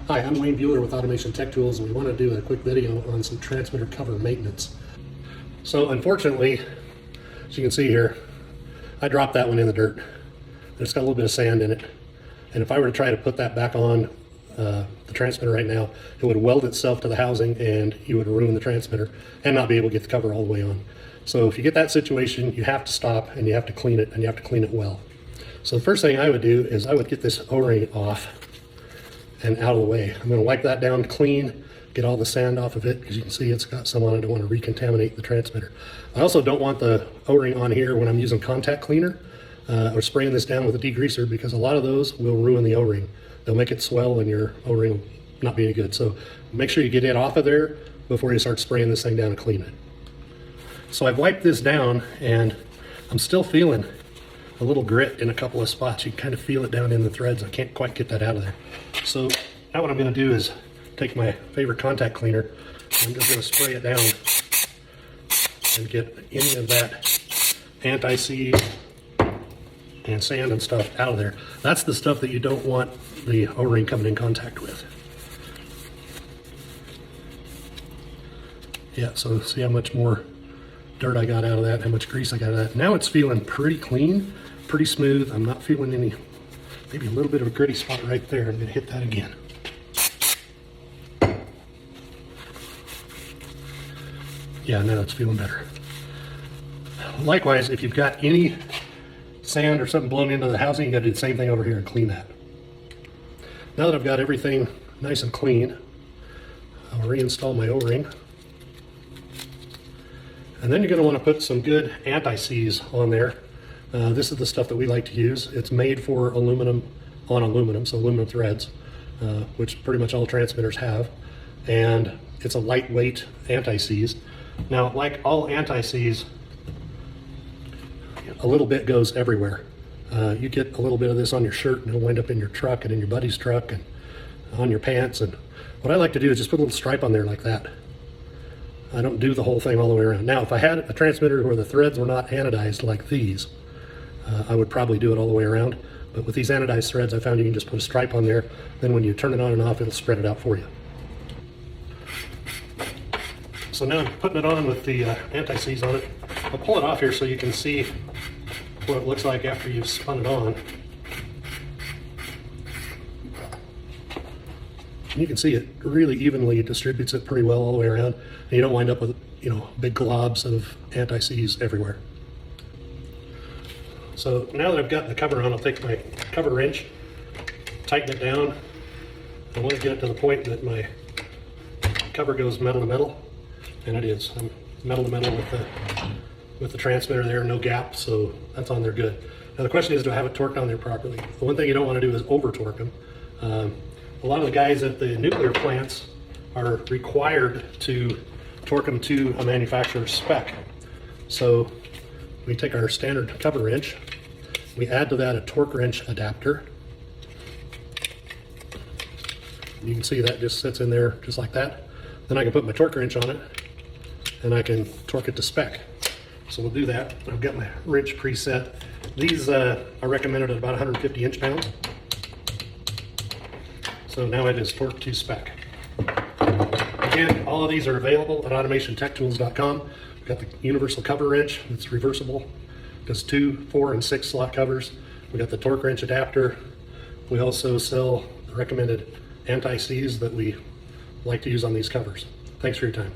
Hi, I'm Wayne Bueller with Automation Tech Tools, and we want to do a quick video on some transmitter cover maintenance. So unfortunately, as you can see here, I dropped that one in the dirt. It's got a little bit of sand in it. And if I were to try to put that back on the transmitter right now, it would weld itself to the housing and you would ruin the transmitter and not be able to get the cover all the way on. So if you get that situation, you have to stop and you have to clean it, and you have to clean it well. So the first thing I would do is I would get this O-ring off and out of the way. I'm going to wipe that down clean, get all the sand off of it, because you can see it's got some on it. I don't want to recontaminate the transmitter. I also don't want the O-ring on here when I'm using contact cleaner or spraying this down with a degreaser, because a lot of those will ruin the O-ring. They'll make it swell and your O-ring will not be any good. So make sure you get it off of there before you start spraying this thing down and clean it. So I've wiped this down and I'm still feeling a little grit in a couple of spots. You can kind of feel it down in the threads. I can't quite get that out of there. So now what I'm going to do is take my favorite contact cleaner. I'm just going to spray it down and get any of that anti-seize and sand and stuff out of there. That's the stuff that you don't want the O-ring coming in contact with. Yeah, so see how much more dirt I got out of that, how much grease I got out of that. Now it's feeling pretty clean, pretty smooth. I'm not feeling any, maybe a little bit of a gritty spot right there. I'm going to hit that again. Yeah, now it's feeling better. Likewise, if you've got any sand or something blown into the housing, you got to do the same thing over here and clean that. Now that I've got everything nice and clean, I'll reinstall my O-ring. And then you're going to want to put some good anti-seize on there. This is the stuff that we like to use. It's made for aluminum on aluminum, so aluminum threads, which pretty much all transmitters have. And it's a lightweight anti-seize. Now, like all anti-seize, a little bit goes everywhere. You get a little bit of this on your shirt and it'll wind up in your truck and in your buddy's truck and on your pants. And what I like to do is just put a little stripe on there like that. I don't do the whole thing all the way around. Now, if I had a transmitter where the threads were not anodized like these, I would probably do it all the way around. But with these anodized threads, I found you can just put a stripe on there. Then when you turn it on and off, it'll spread it out for you. So now I'm putting it on with the anti-seize on it. I'll pull it off here so you can see what it looks like after you've spun it on. And you can see it really evenly distributes it pretty well all the way around. And you don't wind up with, you know, big globs of anti-seize everywhere. So now that I've got the cover on, I'll take my cover wrench, tighten it down. I want to get it to the point that my cover goes metal to metal, and it is. I'm metal to metal with the transmitter there, no gap, so that's on there good. Now the question is, do I have it torqued on there properly? The one thing you don't want to do is over torque them. A lot of the guys at the nuclear plants are required to torque them to a manufacturer's spec. So we take our standard cover wrench, we add to that a torque wrench adapter. You can see that just sits in there just like that. Then I can put my torque wrench on it and I can torque it to spec. So we'll do that. I've got my wrench preset. These are recommended at about 150 inch-pounds. So now it is torqued to spec. Again, all of these are available at automationtechtools.com. We've got the universal cover wrench. It's reversible. Does 2, 4, and 6 slot covers. We got the torque wrench adapter. We also sell the recommended anti-seize that we like to use on these covers. Thanks for your time.